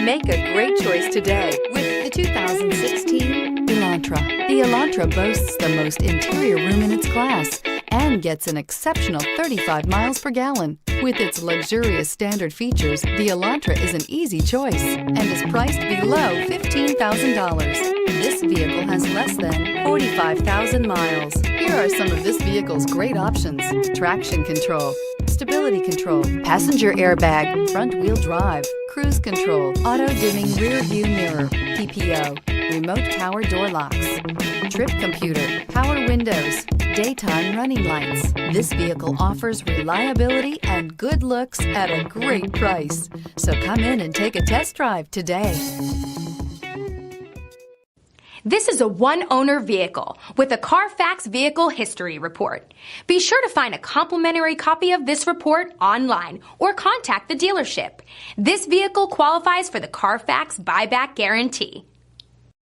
Make a great choice today with the 2016 Elantra. The Elantra boasts the most interior room in its class and gets an exceptional 35 miles per gallon. With its luxurious standard features, the Elantra is an easy choice and is priced below $15,000. This vehicle has less than 45,000 miles. Here are some of this vehicle's great options: traction control, stability control, passenger airbag, front wheel drive, cruise control, auto dimming rear view mirror, PPO, remote power door locks, trip computer, power windows, daytime running lights. This vehicle offers reliability and good looks at a great price. So come in and take a test drive today. This is a one-owner vehicle with a Carfax Vehicle History Report. Be sure to find a complimentary copy of this report online or contact the dealership. This vehicle qualifies for the Carfax Buyback Guarantee.